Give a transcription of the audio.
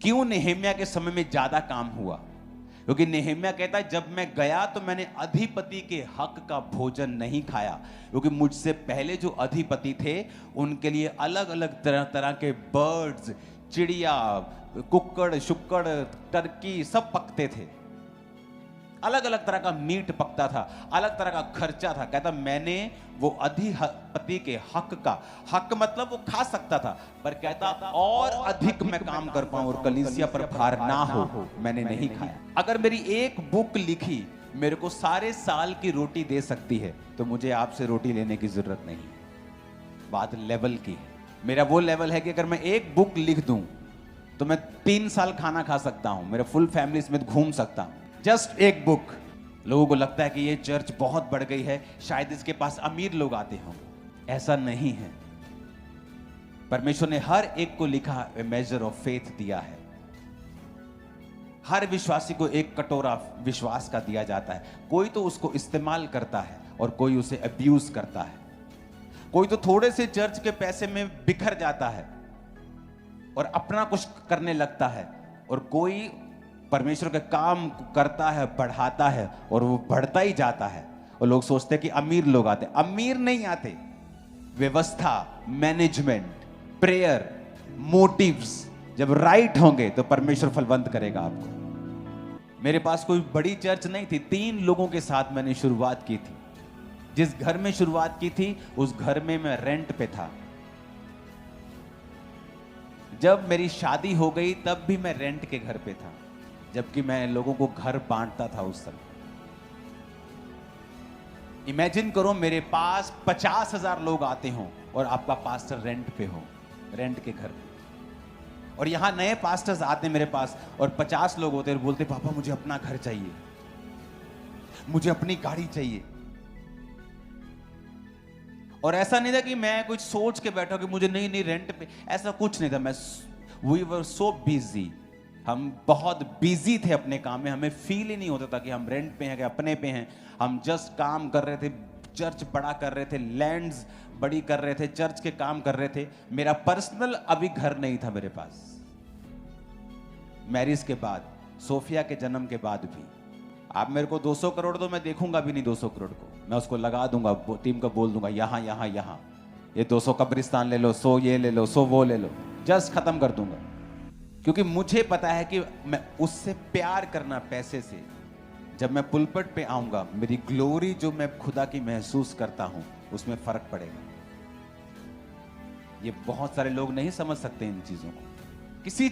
क्यों नेहेम्या के समय में ज्यादा काम हुआ? क्योंकि नेहेम्या कहता है जब मैं गया तो मैंने अधिपति के हक का भोजन नहीं खाया, क्योंकि मुझसे पहले जो अधिपति थे उनके लिए अलग अलग तरह तरह के बर्ड्स, चिड़िया, कुक्कड़, शुक्कड़, टर्की सब पकते थे। अलग अलग तरह का मीट पकता था, अलग तरह का खर्चा था। कहता मैंने वो अधिपति के हक मतलब वो खा सकता था, पर कहता और अधिक मैं काम कर पाऊं और कलीसिया पर भार ना हो, मैंने नहीं खाया। अगर मेरी एक बुक लिखी मेरे को सारे साल की रोटी दे सकती है तो मुझे आपसे रोटी लेने की जरूरत नहीं। बात लेवल की है। मेरा वो लेवल है कि अगर मैं एक बुक लिख दूं तो मैं 3 साल खाना खा सकता हूं, मेरा फुल फैमिली समेत घूम सकता हूं। जस्ट एक बुक। लोगों को लगता है कि ये चर्च बहुत बढ़ गई है, शायद इसके पास अमीर लोग आते हों। ऐसा नहीं है। परमेश्वर ने हर एक को लिखा ए मेजर ऑफ फेथ दिया है। हर विश्वासी को एक कटोरा विश्वास का दिया जाता है। कोई तो उसको इस्तेमाल करता है और कोई उसे अब्यूज करता है। कोई तो थोड़े से चर्च के पैसे में बिखर जाता है और अपना कुछ करने लगता है, और कोई परमेश्वर के काम करता है, बढ़ाता है और वो बढ़ता ही जाता है। और लोग सोचते हैं कि अमीर लोग आते। अमीर नहीं आते। व्यवस्था, मैनेजमेंट, प्रेयर, मोटिव्स जब राइट होंगे तो परमेश्वर फलवंत करेगा आपको। मेरे पास कोई बड़ी चर्च नहीं थी। 3 लोगों के साथ मैंने शुरुआत की थी। जिस घर में शुरुआत की थी उस घर में मैं रेंट पे था। जब मेरी शादी हो गई तब भी मैं रेंट के घर पे था, जबकि मैं लोगों को घर बांटता था उस समय। इमेजिन करो मेरे पास 50,000 लोग आते हों और आपका पास्टर रेंट पे हो, रेंट के घर पे। और यहां नए पास्टर्स आते मेरे पास और 50 लोग होते और बोलते पापा मुझे अपना घर चाहिए, मुझे अपनी गाड़ी चाहिए। और ऐसा नहीं था कि मैं कुछ सोच के बैठा कि मुझे नहीं रेंट पे, ऐसा कुछ नहीं था। वी वर सो बिजी, हम बहुत बिजी थे अपने काम में। हमें फील ही नहीं होता था कि हम रेंट पे हैं कि अपने पे हैं। हम जस्ट काम कर रहे थे, चर्च बड़ा कर रहे थे, लैंड्स बड़ी कर रहे थे, चर्च के काम कर रहे थे। मेरा पर्सनल अभी घर नहीं था मेरे पास। मैरिज के बाद, सोफिया के जन्म के बाद भी। आप मेरे को 200 करोड़ दो, मैं देखूंगा भी नहीं 200 करोड़ को। मैं उसको लगा दूंगा, टीम को बोल दूंगा यहाँ यहाँ यहाँ, ये 200 कब्रिस्तान ले लो, 100 ये ले लो, 100 वो ले लो, जस्ट खत्म कर दूंगा। क्योंकि मुझे पता है कि मैं उससे प्यार करना पैसे से, जब मैं पुलपट पे आऊंगा मेरी ग्लोरी जो मैं खुदा की महसूस करता हूं उसमें फर्क पड़ेगा। ये बहुत सारे लोग नहीं समझ सकते इन चीजों को। किसी